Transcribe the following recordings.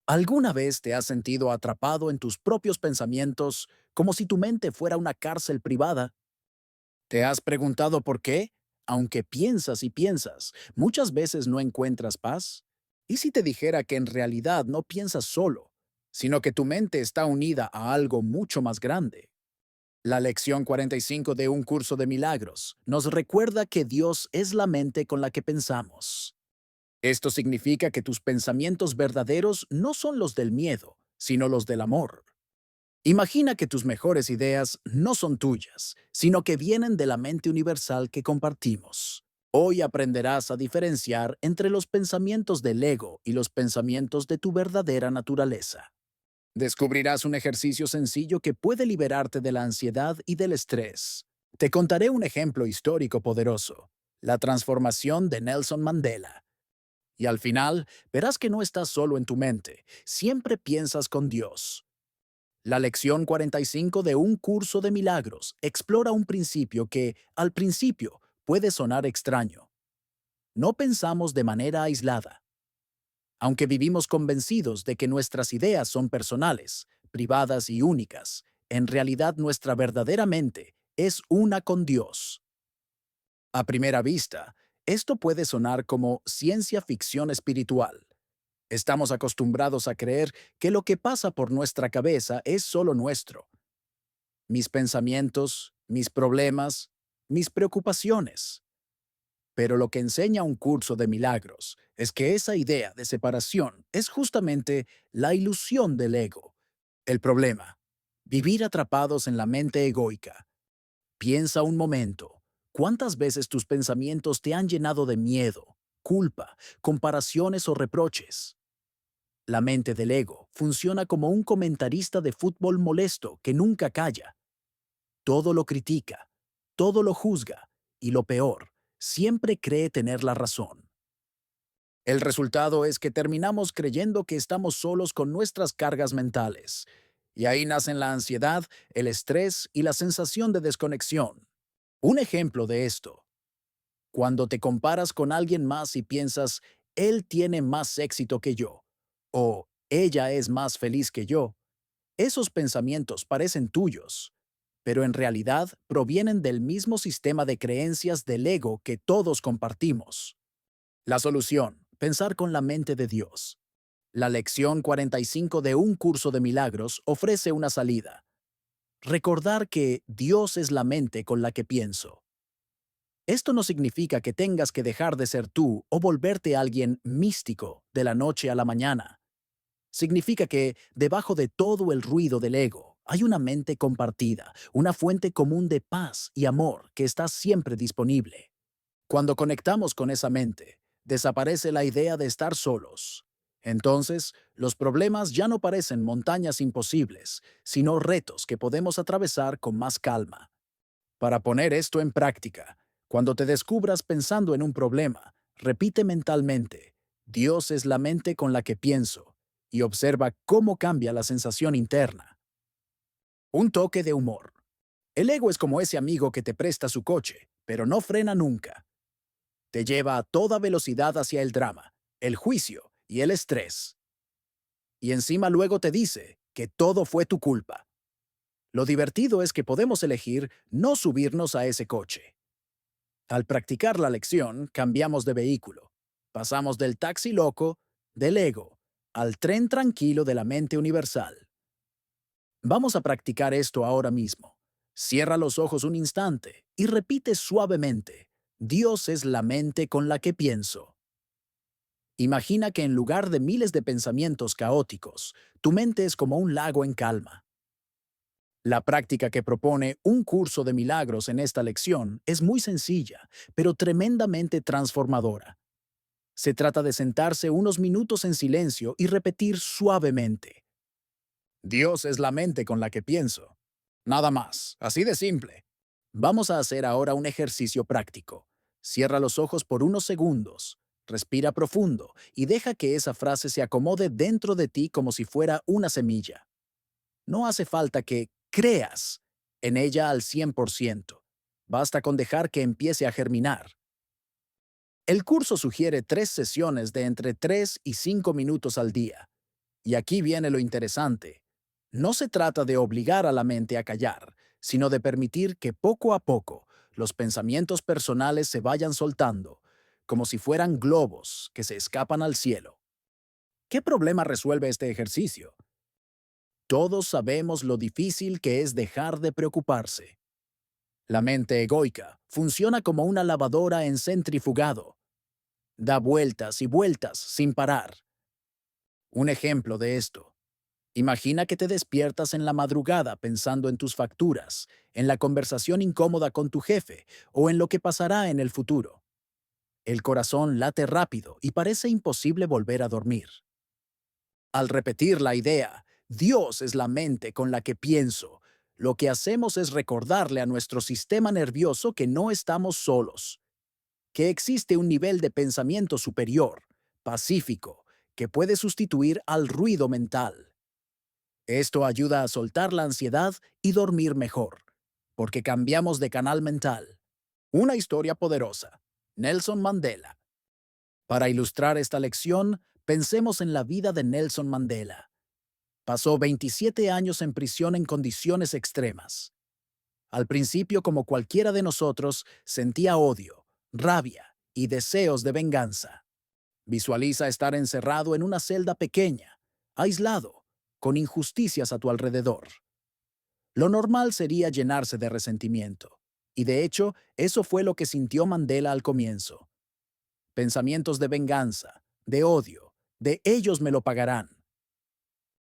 ¿Alguna vez te has sentido atrapado en tus propios pensamientos, como si tu mente fuera una cárcel privada? ¿Te has preguntado por qué? Aunque piensas y piensas, muchas veces no encuentras paz. ¿Y si te dijera que en realidad no piensas solo, sino que tu mente está unida a algo mucho más grande? La lección 45 de Un Curso de Milagros nos recuerda que Dios es la mente con la que pensamos. Esto significa que tus pensamientos verdaderos no son los del miedo, sino los del amor. Imagina que tus mejores ideas no son tuyas, sino que vienen de la mente universal que compartimos. Hoy aprenderás a diferenciar entre los pensamientos del ego y los pensamientos de tu verdadera naturaleza. Descubrirás un ejercicio sencillo que puede liberarte de la ansiedad y del estrés. Te contaré un ejemplo histórico poderoso, la transformación de Nelson Mandela. Y al final, verás que no estás solo en tu mente, siempre piensas con Dios. La lección 45 de Un Curso de Milagros explora un principio que, al principio, puede sonar extraño. No pensamos de manera aislada. Aunque vivimos convencidos de que nuestras ideas son personales, privadas y únicas, en realidad nuestra verdadera mente es una con Dios. A primera vista, esto puede sonar como ciencia ficción espiritual. Estamos acostumbrados a creer que lo que pasa por nuestra cabeza es solo nuestro. Mis pensamientos, mis problemas, mis preocupaciones. Pero lo que enseña Un Curso de Milagros es que esa idea de separación es justamente la ilusión del ego. El problema, vivir atrapados en la mente egoica. Piensa un momento, ¿cuántas veces tus pensamientos te han llenado de miedo, culpa, comparaciones o reproches? La mente del ego funciona como un comentarista de fútbol molesto que nunca calla. Todo lo critica, todo lo juzga y lo peor, siempre cree tener la razón. El resultado es que terminamos creyendo que estamos solos con nuestras cargas mentales. Y ahí nacen la ansiedad, el estrés y la sensación de desconexión. Un ejemplo de esto, cuando te comparas con alguien más y piensas, él tiene más éxito que yo, o ella es más feliz que yo, esos pensamientos parecen tuyos, pero en realidad provienen del mismo sistema de creencias del ego que todos compartimos. La solución, pensar con la mente de Dios. La lección 45 de Un Curso de Milagros ofrece una salida. Recordar que Dios es la mente con la que pienso. Esto no significa que tengas que dejar de ser tú o volverte alguien místico de la noche a la mañana. Significa que, debajo de todo el ruido del ego, hay una mente compartida, una fuente común de paz y amor que está siempre disponible. Cuando conectamos con esa mente, desaparece la idea de estar solos. Entonces, los problemas ya no parecen montañas imposibles, sino retos que podemos atravesar con más calma. Para poner esto en práctica, cuando te descubras pensando en un problema, repite mentalmente, Dios es la mente con la que pienso, y observa cómo cambia la sensación interna. Un toque de humor. El ego es como ese amigo que te presta su coche, pero no frena nunca. Te lleva a toda velocidad hacia el drama, el juicio y el estrés. Y encima luego te dice que todo fue tu culpa. Lo divertido es que podemos elegir no subirnos a ese coche. Al practicar la lección, cambiamos de vehículo. Pasamos del taxi loco, del ego, al tren tranquilo de la mente universal. Vamos a practicar esto ahora mismo. Cierra los ojos un instante y repite suavemente, Dios es la mente con la que pienso. Imagina que en lugar de miles de pensamientos caóticos, tu mente es como un lago en calma. La práctica que propone Un Curso de Milagros en esta lección es muy sencilla, pero tremendamente transformadora. Se trata de sentarse unos minutos en silencio y repetir suavemente. Dios es la mente con la que pienso. Nada más, así de simple. Vamos a hacer ahora un ejercicio práctico. Cierra los ojos por unos segundos, respira profundo y deja que esa frase se acomode dentro de ti como si fuera una semilla. No hace falta que creas en ella al 100%. Basta con dejar que empiece a germinar. El curso sugiere 3 sesiones de entre 3 y 5 minutos al día. Y aquí viene lo interesante. No se trata de obligar a la mente a callar, sino de permitir que poco a poco los pensamientos personales se vayan soltando, como si fueran globos que se escapan al cielo. ¿Qué problema resuelve este ejercicio? Todos sabemos lo difícil que es dejar de preocuparse. La mente egoica funciona como una lavadora en centrifugado. Da vueltas y vueltas sin parar. Un ejemplo de esto. Imagina que te despiertas en la madrugada pensando en tus facturas, en la conversación incómoda con tu jefe o en lo que pasará en el futuro. El corazón late rápido y parece imposible volver a dormir. Al repetir la idea, Dios es la mente con la que pienso, lo que hacemos es recordarle a nuestro sistema nervioso que no estamos solos, que existe un nivel de pensamiento superior, pacífico, que puede sustituir al ruido mental. Esto ayuda a soltar la ansiedad y dormir mejor, porque cambiamos de canal mental. Una historia poderosa. Nelson Mandela. Para ilustrar esta lección, pensemos en la vida de Nelson Mandela. Pasó 27 años en prisión en condiciones extremas. Al principio, como cualquiera de nosotros, sentía odio, rabia y deseos de venganza. Visualiza estar encerrado en una celda pequeña, aislado, con injusticias a tu alrededor. Lo normal sería llenarse de resentimiento. Y de hecho, eso fue lo que sintió Mandela al comienzo. Pensamientos de venganza, de odio, de ellos me lo pagarán.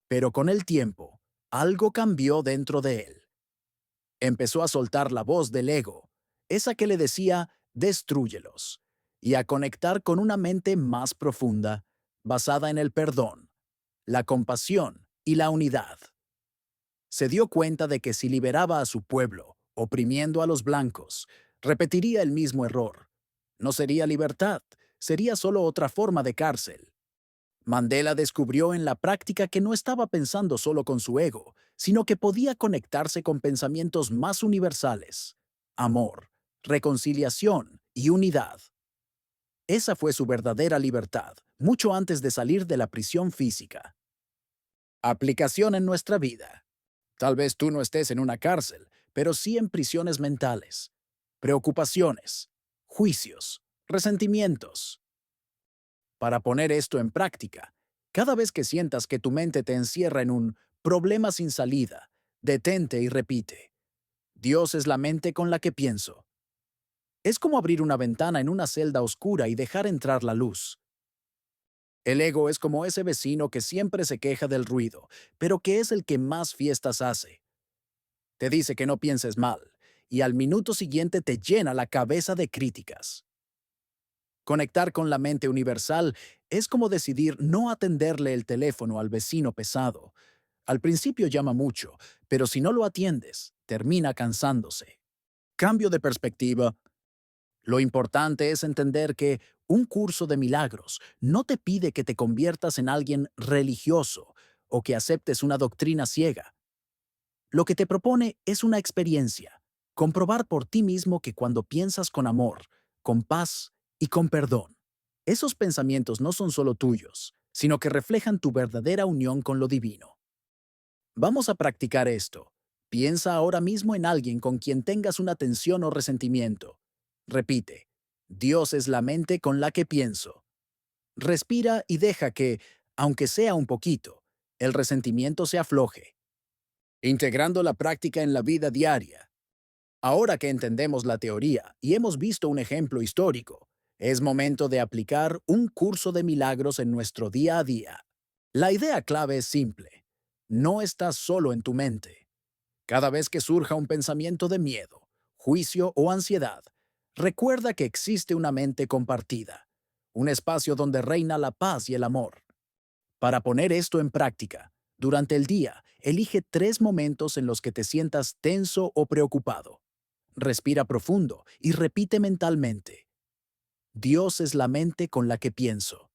Pero con el tiempo, algo cambió dentro de él. Empezó a soltar la voz del ego, esa que le decía, destrúyelos, y a conectar con una mente más profunda, basada en el perdón, la compasión y la unidad. Se dio cuenta de que si liberaba a su pueblo, oprimiendo a los blancos, repetiría el mismo error. No sería libertad, sería solo otra forma de cárcel. Mandela descubrió en la práctica que no estaba pensando solo con su ego, sino que podía conectarse con pensamientos más universales: amor, reconciliación y unidad. Esa fue su verdadera libertad, mucho antes de salir de la prisión física. Aplicación en nuestra vida. Tal vez tú no estés en una cárcel, pero sí en prisiones mentales, preocupaciones, juicios, resentimientos. Para poner esto en práctica, cada vez que sientas que tu mente te encierra en un problema sin salida, detente y repite: Dios es la mente con la que pienso. Es como abrir una ventana en una celda oscura y dejar entrar la luz. El ego es como ese vecino que siempre se queja del ruido, pero que es el que más fiestas hace. Te dice que no pienses mal, y al minuto siguiente te llena la cabeza de críticas. Conectar con la mente universal es como decidir no atenderle el teléfono al vecino pesado. Al principio llama mucho, pero si no lo atiendes, termina cansándose. Cambio de perspectiva. Lo importante es entender que un curso de milagros no te pide que te conviertas en alguien religioso o que aceptes una doctrina ciega. Lo que te propone es una experiencia, comprobar por ti mismo que cuando piensas con amor, con paz y con perdón, esos pensamientos no son solo tuyos, sino que reflejan tu verdadera unión con lo divino. Vamos a practicar esto. Piensa ahora mismo en alguien con quien tengas una tensión o resentimiento. Repite: Dios es la mente con la que pienso. Respira y deja que, aunque sea un poquito, el resentimiento se afloje. Integrando la práctica en la vida diaria. Ahora que entendemos la teoría y hemos visto un ejemplo histórico, es momento de aplicar un curso de milagros en nuestro día a día. La idea clave es simple. No estás solo en tu mente. Cada vez que surja un pensamiento de miedo, juicio o ansiedad, recuerda que existe una mente compartida, un espacio donde reina la paz y el amor. Para poner esto en práctica, durante el día, elige 3 momentos en los que te sientas tenso o preocupado. Respira profundo y repite mentalmente: Dios es la mente con la que pienso.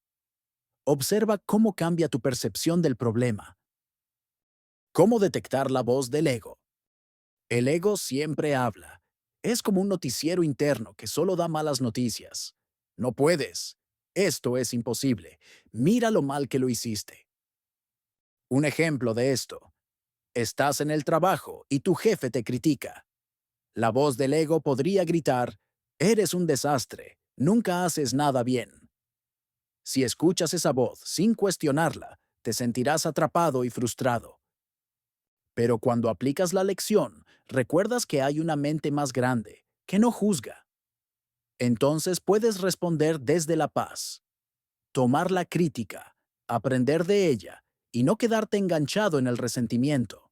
Observa cómo cambia tu percepción del problema. ¿Cómo detectar la voz del ego? El ego siempre habla. Es como un noticiero interno que solo da malas noticias. No puedes. Esto es imposible. Mira lo mal que lo hiciste. Un ejemplo de esto: estás en el trabajo y tu jefe te critica. La voz del ego podría gritar: eres un desastre, nunca haces nada bien. Si escuchas esa voz sin cuestionarla, te sentirás atrapado y frustrado. Pero cuando aplicas la lección, recuerdas que hay una mente más grande, que no juzga. Entonces puedes responder desde la paz, tomar la crítica, aprender de ella y no quedarte enganchado en el resentimiento.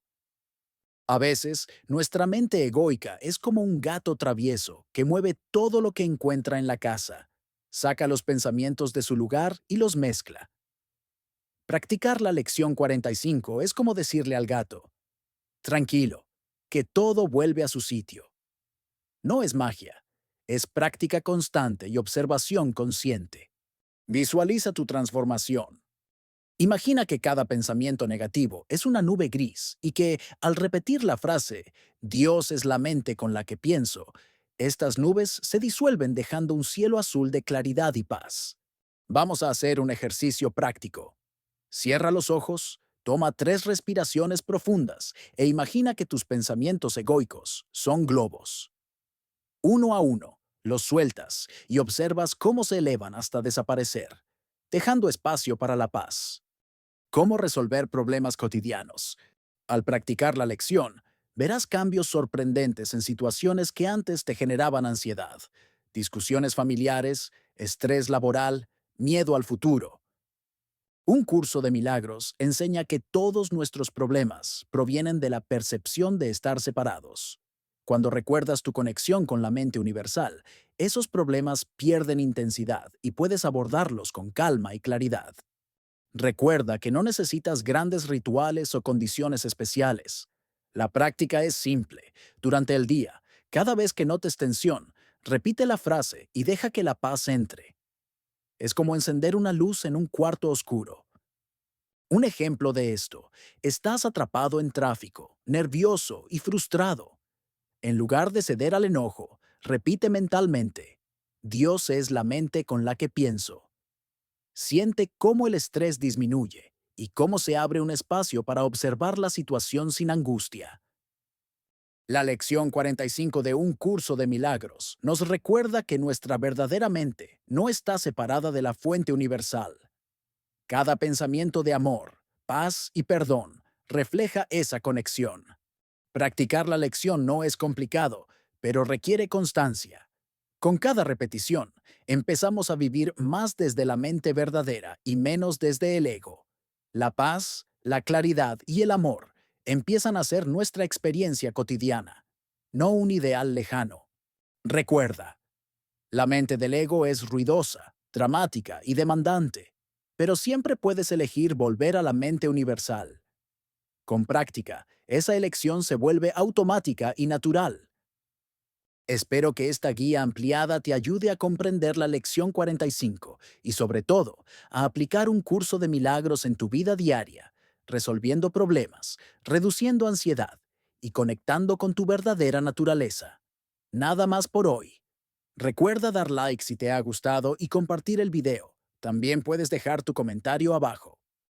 A veces, nuestra mente egoica es como un gato travieso que mueve todo lo que encuentra en la casa, saca los pensamientos de su lugar y los mezcla. Practicar la lección 45 es como decirle al gato: tranquilo, que todo vuelve a su sitio. No es magia, es práctica constante y observación consciente. Visualiza tu transformación. Imagina que cada pensamiento negativo es una nube gris y que, al repetir la frase, Dios es la mente con la que pienso, estas nubes se disuelven dejando un cielo azul de claridad y paz. Vamos a hacer un ejercicio práctico. Cierra los ojos, toma 3 respiraciones profundas e imagina que tus pensamientos egoicos son globos. Uno a uno, los sueltas y observas cómo se elevan hasta desaparecer, dejando espacio para la paz. ¿Cómo resolver problemas cotidianos? Al practicar la lección, verás cambios sorprendentes en situaciones que antes te generaban ansiedad: discusiones familiares, estrés laboral, miedo al futuro. Un curso de milagros enseña que todos nuestros problemas provienen de la percepción de estar separados. Cuando recuerdas tu conexión con la mente universal, esos problemas pierden intensidad y puedes abordarlos con calma y claridad. Recuerda que no necesitas grandes rituales o condiciones especiales. La práctica es simple. Durante el día, cada vez que notes tensión, repite la frase y deja que la paz entre. Es como encender una luz en un cuarto oscuro. Un ejemplo de esto: estás atrapado en tráfico, nervioso y frustrado. En lugar de ceder al enojo, repite mentalmente: Dios es la mente con la que pienso. Siente cómo el estrés disminuye y cómo se abre un espacio para observar la situación sin angustia. La lección 45 de Un Curso de Milagros nos recuerda que nuestra verdadera mente no está separada de la fuente universal. Cada pensamiento de amor, paz y perdón refleja esa conexión. Practicar la lección no es complicado, pero requiere constancia. Con cada repetición, empezamos a vivir más desde la mente verdadera y menos desde el ego. La paz, la claridad y el amor empiezan a ser nuestra experiencia cotidiana, no un ideal lejano. Recuerda, la mente del ego es ruidosa, dramática y demandante, pero siempre puedes elegir volver a la mente universal. Con práctica, esa elección se vuelve automática y natural. Espero que esta guía ampliada te ayude a comprender la lección 45 y, sobre todo, a aplicar un curso de milagros en tu vida diaria, resolviendo problemas, reduciendo ansiedad y conectando con tu verdadera naturaleza. Nada más por hoy. Recuerda dar like si te ha gustado y compartir el video. También puedes dejar tu comentario abajo.